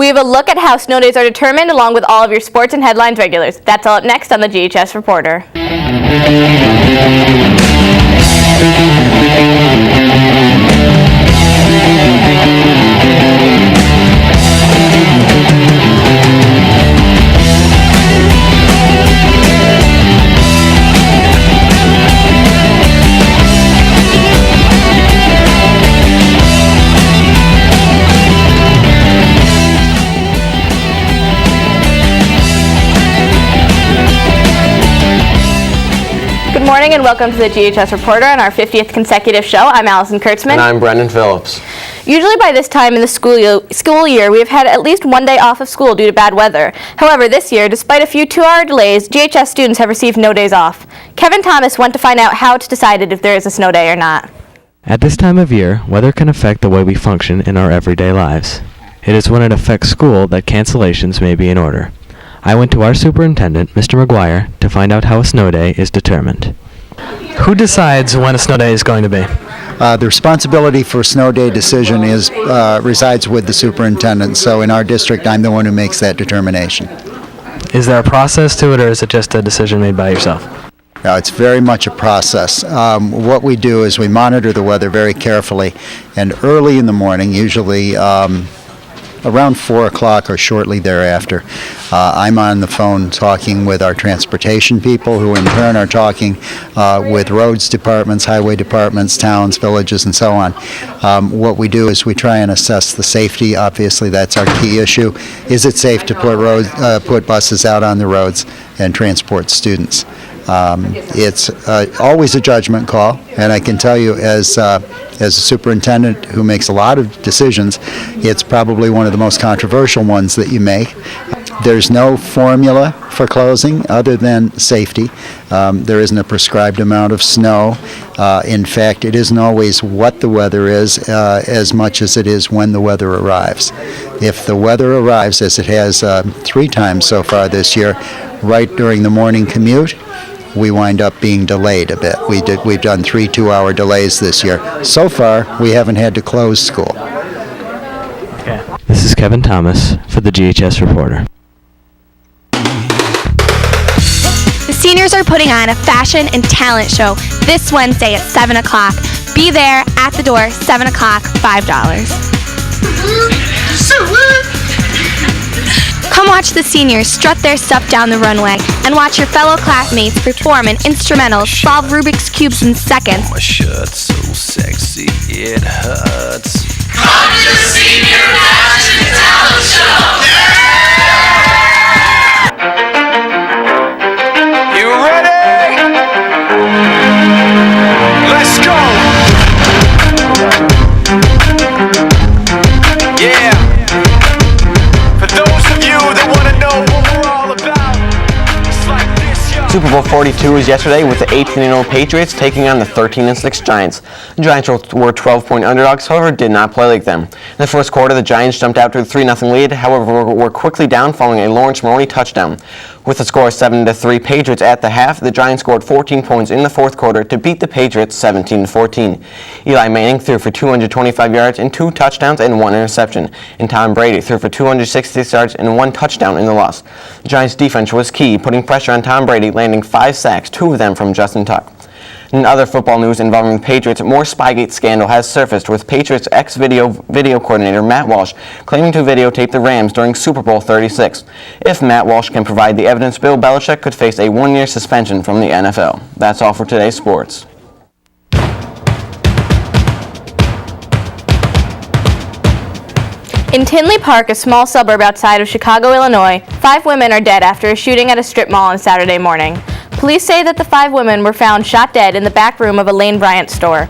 We have a look at how snow days are determined along with all of your sports and headlines regulars. That's all up next on the GHS Reporter. Good morning and welcome to the GHS Reporter on our 50th consecutive show. I'm Allison Kurtzman. And I'm Brendan Phillips. Usually by this time in the school year, we have had at least one day off of school due to bad weather. However, this year, despite a few 2-hour delays, GHS students have received no days off. Kevin Thomas went to find out how it's decided if there is a snow day or not. At this time of year, weather can affect the way we function in our everyday lives. It is when it affects school that cancellations may be in order. I went to our superintendent, Mr. McGuire, to find out how a snow day is determined. Who decides when a snow day is going to be? The responsibility for a snow day decision resides with the superintendent. So in our district, I'm the one who makes that determination. Is there a process to it, or is it just a decision made by yourself? No, it's very much a process. What we do is we monitor the weather very carefully, and early in the morning, usually around 4 o'clock or shortly thereafter, I'm on the phone talking with our transportation people, who in turn are talking with roads departments, highway departments, towns, villages, and so on. What we do is we try and assess the safety. Obviously, that's our key issue. Is it safe to put buses out on the roads and transport students? It's always a judgment call, and I can tell you as a superintendent who makes a lot of decisions, it's probably one of the most controversial ones that you make. There's no formula for closing other than safety. There isn't a prescribed amount of snow. In fact, it isn't always what the weather is as much as it is when the weather arrives. If the weather arrives, as it has 3 times so far this year, right during the morning commute, we wind up being delayed a bit. We've done 3 2-hour delays this year. So far, we haven't had to close school. Okay. This is Kevin Thomas for the GHS Reporter. The seniors are putting on a fashion and talent show this Wednesday at 7 o'clock. Be there at the door, 7 o'clock, $5. Come watch the seniors strut their stuff down the runway and watch your fellow classmates perform an instrumental, solve Rubik's Cubes in seconds. My shirt's so sexy, it hurts. Come to the Senior Fashion Talent Show! You ready? Let's go! Yeah! For those of you that want to know what we're all about, it's like this, yo. Super Bowl 42 was yesterday with the 18-0 Patriots taking on the 13-6 Giants. The Giants were 12-point underdogs, however, did not play like them. In the first quarter, the Giants jumped out to a 3-0 lead, however, were quickly down following a Lawrence Maroney touchdown. With the score 7-3 Patriots at the half, the Giants scored 14 points in the fourth quarter to beat the Patriots 17-14. Eli Manning threw for 225 yards and 2 touchdowns and 1 interception, and Tom Brady threw for 266 yards and 1 touchdown in the loss. The Giants' defense was key, putting pressure on Tom Brady, landing 5 sacks, 2 of them from Justin Tuck. In other football news involving the Patriots, more Spygate scandal has surfaced, with Patriots ex-video coordinator Matt Walsh claiming to videotape the Rams during Super Bowl 36. If Matt Walsh can provide the evidence, Bill Belichick could face a 1-year suspension from the NFL. That's all for today's sports. In Tinley Park, a small suburb outside of Chicago, Illinois, 5 women are dead after a shooting at a strip mall on Saturday morning. Police say that the 5 women were found shot dead in the back room of a Lane Bryant store.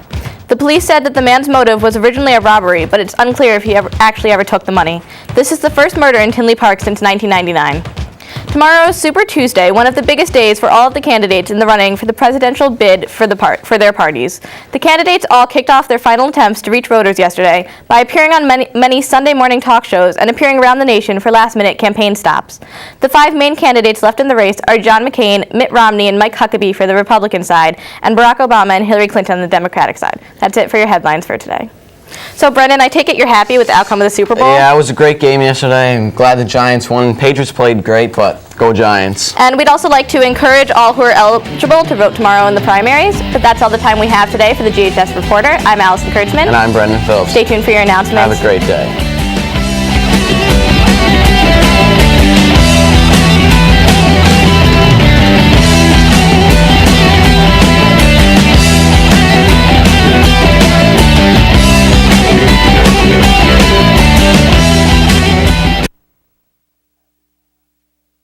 The police said that the man's motive was originally a robbery, but it's unclear if he actually ever took the money. This is the first murder in Tinley Park since 1999. Tomorrow is Super Tuesday, one of the biggest days for all of the candidates in the running for the presidential bid for their parties. The candidates all kicked off their final attempts to reach voters yesterday by appearing on many Sunday morning talk shows and appearing around the nation for last-minute campaign stops. The 5 main candidates left in the race are John McCain, Mitt Romney, and Mike Huckabee for the Republican side, and Barack Obama and Hillary Clinton on the Democratic side. That's it for your headlines for today. So, Brendan, I take it you're happy with the outcome of the Super Bowl? Yeah, it was a great game yesterday. I'm glad the Giants won. Patriots played great, but go Giants. And we'd also like to encourage all who are eligible to vote tomorrow in the primaries. But that's all the time we have today for the GHS Reporter. I'm Allison Kurtzman. And I'm Brendan Phillips. Stay tuned for your announcements. Have a great day.